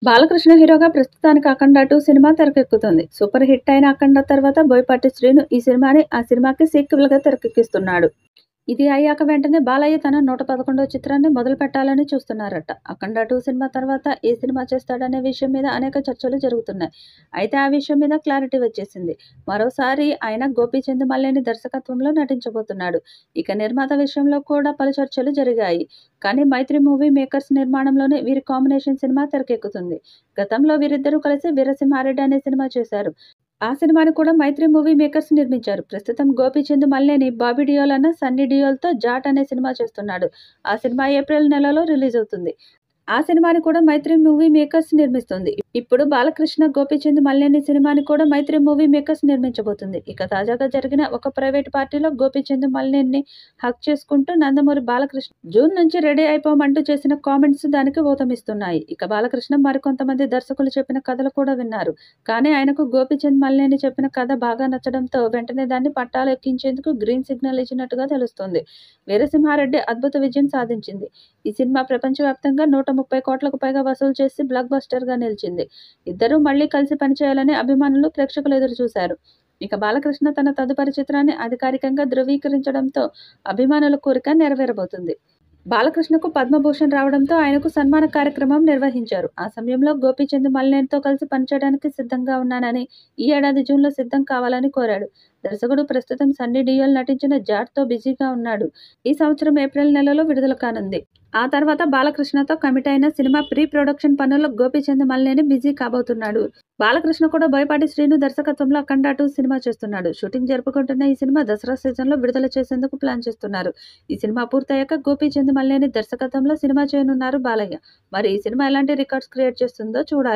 బాలకృష్ణ హీరోగా ప్రస్తుతానికి 'అఖండ 2' cinema తెరకెక్కుతోంది. Super hit అయిన 'అఖండ' తర్వాత బోయపాటి శ్రీను ఈ సినిమాని ఆ సినిమాకి సీక్వెల్‌గా తెరకెక్కిస్తున్నాడు. ఇది అయ్యాక వెంటనే బాలయ్య తన 111వ చిత్రాన్ని మొదలుపెట్టాలని చూస్తున్నారట. 'అఖండ 2' సినిమా తర్వాత ఏ సినిమా చేస్తాడనే విషయం మీద అనేక చర్చలు జరుగుతున్నాయి. అయితే ఆ విషయం మీద క్లారిటీ వచ్చేసింది. మరోసారి ఆయన గోపీచంద్ మల్లేని దర్శకత్వంలో నటించబోతున్నాడు. ఇక నిర్మాత విషయంలో కూడా పలు చర్చలు జరిగాయి. కానీ 'మైత్రి మూవీ మేకర్స్' నిర్మాణంలోనే వీరి కాంబినేషన్ సినిమా తెరకెక్కుతుంది. గతంలో వీరిద్దరూ కలిసి 'వీరసింహారెడ్డి' అనే సినిమా చేశారు. ఆ సినిమాని కూడా 'మైత్రి మూవీ మేకర్స్' నిర్మించారు. ప్రస్తుతం గోపీచంద్ మల్లేని బాబీ డియోల్ అన్న సన్నీ డియోల్‌తో 'జాట్' అనే సినిమా చేస్తున్నాడు. ఆ సినిమా ఏప్రిల్ నెలలో రిలీజ్ అవుతుంది. ఆ సినిమాని కూడా 'మైత్రి మూవీ మేకర్స్' నిర్మిస్తుంది. ఇప్పుడు బాలకృష్ణ, గోపీచంద్ మల్లేని సినిమాని కూడా 'మైత్రి మూవీ మేకర్స్' నిర్మించబోతుంది. ఇక తాజాగా జరిగిన ఒక ప్రైవేట్ పార్టీలో గోపీచంద్ మల్లేని హగ్ చేసుకుంటూ నందమూరి బాలకృష్ణ జూన్ నుంచి రెడీ అయిపోమంటూ చేసిన కామెంట్స్ దానికి ఊతమిస్తున్నాయి. ఇక బాలకృష్ణ మరికొంతమంది దర్శకులు చెప్పిన కథలు కూడా విన్నారు. కానీ ఆయనకు గోపీచంద్ మల్లేని చెప్పిన కథ బాగా నచ్చడంతో వెంటనే దాన్ని పట్టాలు ఎక్కించేందుకు గ్రీన్ సిగ్నల్ ఇచ్చినట్టుగా తెలుస్తోంది. 'వీరసింహారెడ్డి' అద్భుత విజయం సాధించింది. ఈ సినిమా ప్రపంచవ్యాప్తంగా 130 కోట్లకు పైగా వసూలు చేసి బ్లాక్ బస్టర్‌గా నిలిచింది. ఇద్దరూ మళ్లీ కలిసి పనిచేయాలని అభిమానులు, ప్రేక్షకులు ఎదురుచూశారు. ఇక బాలకృష్ణ తన తదుపరి చిత్రాన్ని అధికారికంగా ధృవీకరించడంతో అభిమానుల కోరిక నెరవేరబోతుంది. బాలకృష్ణకు పద్మభూషణ్ రావడంతో ఆయనకు సన్మాన కార్యక్రమం నిర్వహించారు. ఆ సమయంలో గోపీచంద్ మల్లేనితో కలిసి పనిచేయడానికి సిద్ధంగా ఉన్నానని, ఈ ఏడాది జూన్‌లో సిద్ధం కావాలని కోరాడు. దర్శకుడు ప్రస్తుతం సన్నీ డియోల్ నటించిన 'జాట్'తో బిజీగా ఉన్నాడు. ఈ సంవత్సరం ఏప్రిల్ నెలలో విడుదల కానుంది. ఆ తర్వాత బాలకృష్ణతో కమిట్ అయిన సినిమా ప్రీ ప్రొడక్షన్ పనుల్లో గోపీచంద్ మల్లేని బిజీ కాబోతున్నాడు. బాలకృష్ణ కూడా బోయపాటి శ్రీను దర్శకత్వంలో 'అఖండ 2' సినిమా చేస్తున్నాడు. షూటింగ్ జరుపుకుంటున్న ఈ సినిమా దసరా సీజన్‌లో విడుదల చేసేందుకు ప్లాన్ చేస్తున్నారు. ఈ సినిమా పూర్తయ్యాక గోపీచంద్ మల్లేని దర్శకత్వంలో సినిమా చేయనున్నారు బాలయ్య. మరి ఈ సినిమా ఎలాంటి రికార్డ్స్ క్రియేట్ చేస్తుందో చూడాలి.